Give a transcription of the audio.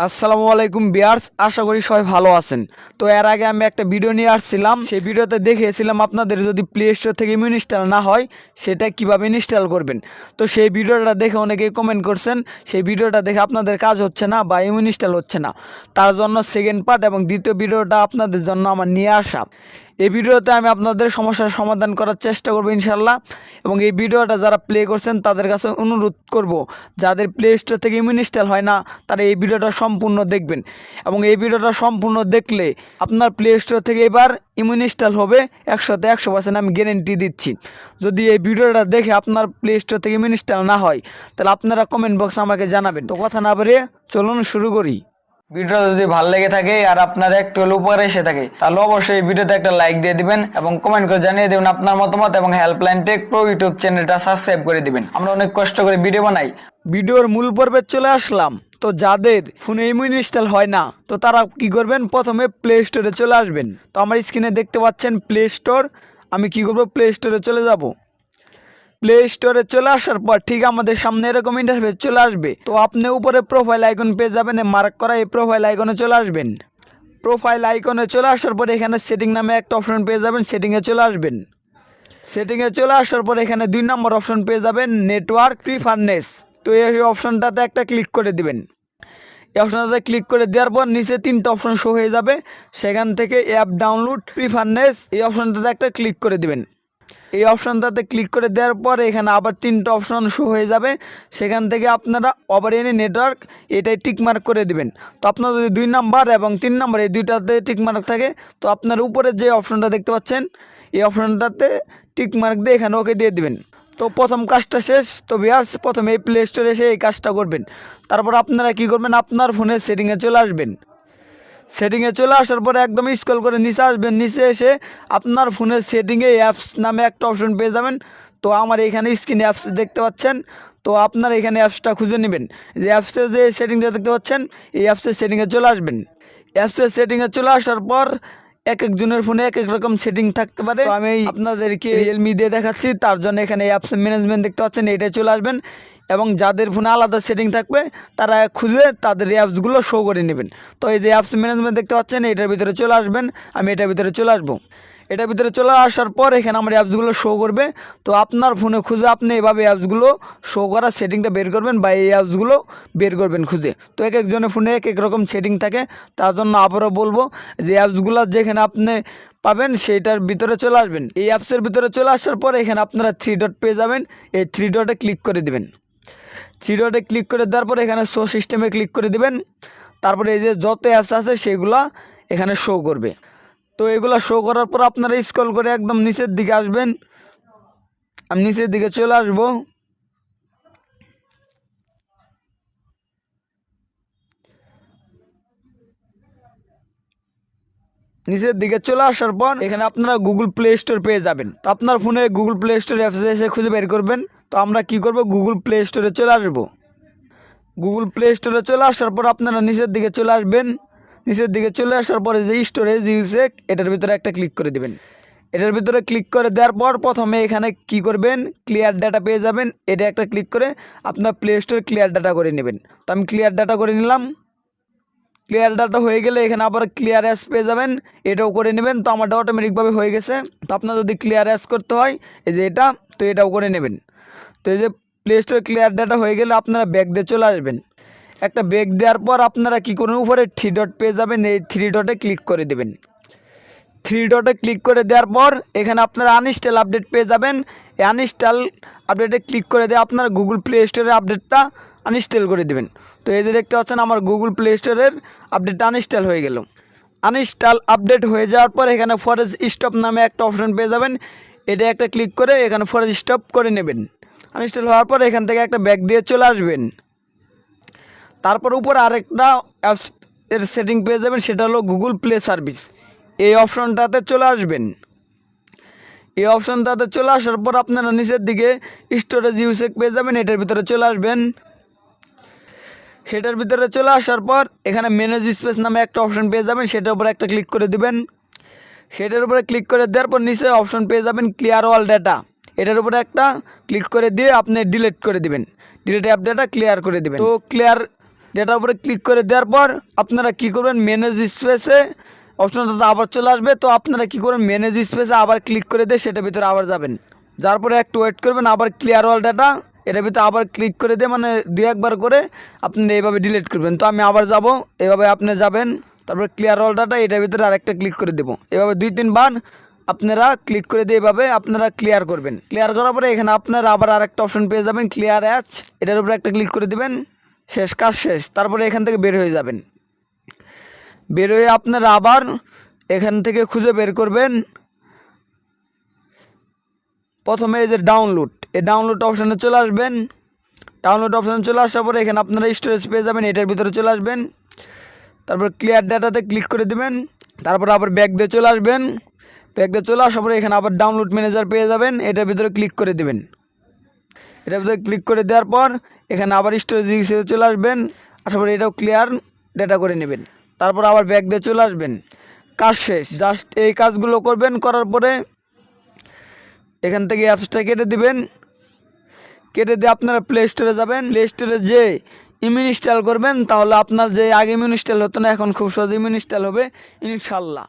আসসালামু আলাইকুম বিয়ার্স, আশা করি সবাই ভালো আছেন। তো এর আগে আমি একটা ভিডিও নিয়ে আসছিলাম, সেই ভিডিওতে দেখিয়েছিলাম আপনাদের যদি প্লে স্টোর থেকে ইনস্টল না হয় সেটা কিভাবে ইনস্টল করবেন। তো সেই ভিডিওটা দেখে অনেকেই কমেন্ট করছেন সেই ভিডিওটা দেখে আপনাদের কাজ হচ্ছে না বা ইনস্টল হচ্ছে না, তার জন্য সেকেন্ড পার্ট এবং দ্বিতীয় ভিডিওটা আপনাদের জন্য আমার নিয়ে আসা। এই ভিডিওতে আমি আপনাদের সমস্যার সমাধান করার চেষ্টা করব ইনশাল্লাহ। এবং এই ভিডিওটা যারা প্লে করছেন তাদের কাছে অনুরোধ করব, যাদের প্লে স্টোর থেকে ইনস্টল হয় না তারা এই ভিডিওটা সম্পূর্ণ দেখবেন। এবং এই ভিডিওটা সম্পূর্ণ দেখলে আপনার প্লে স্টোর থেকে এবার ইনস্টল হবে 100% আমি গ্যারেন্টি দিচ্ছি। যদি এই ভিডিওটা দেখে আপনার প্লে স্টোর থেকে ইনস্টল না হয় তাহলে আপনারা কমেন্ট বক্সে আমাকে জানাবেন। তো কথা না বাড়িয়ে চলুন শুরু করি। ভিডিও যদি ভালো লেগে থাকে আর আপনার একটু উপকারে এসে থাকে তাহলে অবশ্যই ভিডিওতে একটা লাইক দিয়ে দিবেন এবং কমেন্ট করে জানিয়ে দেবেন আপনার মতামত, এবং হেল্পলাইন টেক প্রো ইউটিউব চ্যানেলটা সাবস্ক্রাইব করে দিবেন। আমরা অনেক কষ্ট করে ভিডিও বানাই। ভিডিওর মূল পর্বে চলে আসলাম। তো যাদের ফোনে ইনস্টল হয় না তো তারা কি করবেন, প্রথমে প্লে স্টোরে চলে আসবেন। তো আমার স্ক্রিনে দেখতে পাচ্ছেন প্লে স্টোর। আমি কি করব, প্লে স্টোরে চলে যাব। প্লে স্টোরে চলে আসার পর ঠিক আমাদের সামনে এরকম ইন্টারফেস চলে আসবে। তো আপনি উপরে প্রোফাইল আইকন পেয়ে যাবেন, মার্ক করা এই প্রোফাইল আইকনে চলে আসবেন। প্রোফাইল আইকনে চলে আসার পর এখানে সেটিং নামে একটা অপশন পেয়ে যাবেন, সেটিংয়ে চলে আসবেন। সেটিংয়ে চলে আসার পর এখানে 2 নম্বর অপশন পেয়ে যাবেন নেটওয়ার্ক প্রিফারেন্স। তো এই অপশনটাতে একটা ক্লিক করে দিবেন। এই অপশনটাতে ক্লিক করে দেওয়ার পর নিচে 3টা অপশন শো হয়ে যাবে, সেখান থেকে অ্যাপ ডাউনলোড প্রিফারেন্স এই অপশনটাতে একটা ক্লিক করে দিবেন। এই অপশনটাতে ক্লিক করে দেওয়ার পর এখানে আবার 3টা অপশন শো হয়ে যাবে, সেখান থেকে আপনারা ওভার এনি নেটওয়ার্ক এটাই টিকমার্ক করে দিবেন। তো আপনার যদি 2 নাম্বার এবং 3 নাম্বার এই দুইটাতে টিকমার্ক থাকে তো আপনার উপরে যে অপশনটা দেখতে পাচ্ছেন এই অপশনটাতে টিকমার্ক দিয়ে এখানে ওকে দিয়ে দিবেন। তো প্রথম কাজটা শেষ। তো ভিউয়ার্স, প্রথমে এই প্লে স্টোরে এসে এই কাজটা করবেন। তারপর আপনারা কি করবেন, আপনার ফোনের সেটিংয়ে চলে আসবেন। সেটিংয়ে চলে আসার পরে একদম স্ক্রল করে নিচে আসবেন। নিচে এসে আপনার ফোনের সেটিংয়ে অ্যাপস নামে একটা অপশন পেয়ে যাবেন। তো আমার এখানে স্ক্রিনে অ্যাপস দেখতে পাচ্ছেন। তো আপনারা এখানে অ্যাপসটা খুঁজে নেবেন। যে অ্যাপসের যে সেটিংটা দেখতে পাচ্ছেন এই অ্যাপসের সেটিংয়ে চলে আসবেন। অ্যাপসের সেটিংয়ে চলে আসার পর এক একজনের ফোনে এক এক রকম সেটিং থাকতে পারে। তো আমি আপনাদেরকে রিয়েলমি দিয়ে দেখাচ্ছি, তার জন্য এখানে অ্যাপস ম্যানেজমেন্ট দেখতে পাচ্ছেন এইটাই চলে আসবেন। এবং যাদের ফোনে আলাদা সেটিং থাকবে তারা খুঁজে তাদের অ্যাপসগুলো শো করে নেবেন। তো এই যে অ্যাপস ম্যানেজমেন্ট দেখতে পাচ্ছেন এটার ভিতরে চলে আসবেন। আমি এটার ভিতরে চলে আসবো। এটার ভিতরে চলে আসার পর এখানে আমার অ্যাপসগুলো শো করবে। তো আপনার ফোনে খুঁজে আপনি এভাবে অ্যাপসগুলো শো করার সেটিংটা বের করবেন বা এই অ্যাপসগুলো বের করবেন খুঁজে। তো এক একজনের ফোনে এক এক রকম সেটিং থাকে, তার জন্য আবারও বলবো যে অ্যাপসগুলো যেখানে আপনি পাবেন সেইটার ভিতরে চলে আসবেন। এই অ্যাপসের ভিতরে চলে আসার পর এখানে আপনারা 3 ডট পেয়ে যাবেন। এই 3 ডটে ক্লিক করে দেবেন। 3 ডটে ক্লিক করে দেওয়ার পর এখানে শো সিস্টেমে ক্লিক করে দিবেন। তারপরে এই যে যত অ্যাপস আছে সেগুলো এখানে শো করবে। তো এগুলো শো করার পর আপনারা স্ক্রল করে একদম নিচের দিকে আসবেন। আমি নিচের দিকে চলে আসব। নিচের দিকে চলে আসার পর এখানে আপনারা গুগল প্লে স্টোর পেয়ে যাবেন। তো আপনার ফোনে গুগল প্লে স্টোর অ্যাপসে এসে খুঁজে বের করবেন। তো আমরা কি করব, গুগল প্লে স্টোরে চলে আসব। গুগল প্লে স্টোরে চলে আসার পর আপনারা নিচের দিকে চলে আসবেন। নিচের দিকে চলে আসার পরে যে স্টোরেজ ইউজেক এটার ভিতরে একটা ক্লিক করে দেবেন। এটার ভিতরে ক্লিক করে দেওয়ার পর প্রথমে এখানে কি করবেন, ক্লিয়ার ডাটা পেয়ে যাবেন। এটা একটা ক্লিক করে আপনার প্লে স্টোর ক্লিয়ার ডাটা করে নেবেন। তো আমি ক্লিয়ার ডাটা করে নিলাম। ক্লিয়ার ডাটা হয়ে গেলে এখানে আবার ক্লিয়ার অ্যাস পেয়ে যাবেন, এটাও করে নেবেন। তো আমারটা অটোমেটিকভাবে হয়ে গেছে। তো আপনার যদি ক্লিয়ার অ্যাস করতে হয় এই যে এটা, তো এটাও করে নেবেন। তো এই যে প্লে স্টোর ক্লিয়ার ডাটা হয়ে গেলে আপনারা ব্যাক দিয়ে চলে আসবেন। একটা ব্যাক দেওয়ার পর আপনারা কি করবেন, উপরে 3 ডট পেয়ে যাবেন। এই 3 ডটে ক্লিক করে দেবেন। 3 ডটে ক্লিক করে দেওয়ার পর এখানে আপনারা আনইনস্টল আপডেট পেয়ে যাবেন। এই আনইনস্টল আপডেটে ক্লিক করে দিয়ে আপনার গুগল প্লে স্টোরের আপডেটটা আনইনস্টল করে দেবেন। তো এই যে দেখতে পাচ্ছেন আমার গুগল প্লে স্টোরের আপডেটটা আনইনস্টল হয়ে গেল। আনইনস্টল আপডেট হয়ে যাওয়ার পর এখানে ফরেজ স্টপ নামে একটা অপশন পেয়ে যাবেন। এটা একটা ক্লিক করে এখানে ফরেজ স্টপ করে নেবেন। আনইনস্টল হওয়ার পর এখান থেকে একটা ব্যাক দিয়ে চলে আসবেন। তারপর উপর আরেকটা অ্যাপস এর সেটিং পেয়ে যাবেন, সেটা হলো গুগল প্লে সার্ভিস। এই অপশনটাতে চলে আসবেন। এই অপশনটাতে চলে আসার পর আপনারা নিচের দিকে স্টোরেজ ইউসেক পেয়ে যাবেন, এটার ভিতরে চলে আসবেন। সেটার ভিতরে চলে আসার পর এখানে ম্যানেজ স্পেস নামে একটা অপশন পেয়ে যাবেন, সেটার উপরে একটা ক্লিক করে দিবেন। সেটার উপরে ক্লিক করে দেওয়ার পর নিচে অপশন পেয়ে যাবেন ক্লিয়ার অল ডাটা। এটার উপরে একটা ক্লিক করে দিয়ে আপনি ডিলিট করে দিবেন। ডিলিট অ্যাপ ডাটা ক্লিয়ার করে দিবেন। তো ক্লিয়ার ডেটার উপরে ক্লিক করে দেওয়ার পর আপনারা কি করবেন, ম্যানেজ স্পেসে অপশনটা আবার চলে আসবে। তো আপনারা কি করবেন, ম্যানেজ স্পেসে আবার ক্লিক করে দিয়ে সেটার ভিতরে আবার যাবেন। যার পরে একটু ওয়েট করবেন, আবার ক্লিয়ার অল ডাটা এটার ভিতরে আবার ক্লিক করে দিয়ে মানে 2-1 বার করে আপনি এইভাবে ডিলিট করবেন। তো আমি আবার যাব, এভাবে আপনি যাবেন, তারপরে ক্লিয়ার অল ডাটা এটার ভিতরে আরেকটা ক্লিক করে দেবো। এভাবে 2-3 বার আপনারা ক্লিক করে দিয়ে এভাবে আপনারা ক্লিয়ার করবেন। ক্লিয়ার করার পরে এখানে আপনারা আবার আরেকটা অপশন পেয়ে যাবেন, ক্লিয়ার অ্যাচ, এটার উপরে একটা ক্লিক করে দেবেন। শেষ, কাজ শেষ। তারপরে এখান থেকে বের হয়ে যাবেন। বের হয়ে আপনারা আবার এখান থেকে খুঁজে বের করবেন প্রথমে এই যে ডাউনলোড, এই ডাউনলোড অপশানে চলে আসবেন। ডাউনলোড অপশানে চলে আসার পরে এখানে আপনারা স্টোরেজ পেয়ে যাবেন, এটার ভিতরে চলে আসবেন। তারপর ক্লিয়ার ডাটাতে ক্লিক করে দেবেন। তারপর আবার ব্যাক দিয়ে চলে আসবেন। ব্যাক দিয়ে চলে আসার পরে এখানে আবার ডাউনলোড ম্যানেজার পেয়ে যাবেন, এটার ভিতরে ক্লিক করে দেবেন। এটার ভিতরে ক্লিক করে দেওয়ার পর এখানে আবার স্টোরেজ হিসেবে চলে আসবেন। আসার পরে এটাও ক্লিয়ার ডাটা করে নেবেন। তারপর আবার ব্যাক দিয়ে চলে আসবেন। কাজ শেষ। জাস্ট এই কাজগুলো করবেন, করার পরে এখান থেকে অ্যাপসটা কেটে দিবেন। কেটে দিয়ে আপনারা প্লে স্টোরে যাবেন। প্লে স্টোরে যে ইনস্টল করবেন, তাহলে আপনার যে আগে ইনস্টল হতো না এখন খুব সহজে ইনস্টল হবে ইনশাল্লাহ।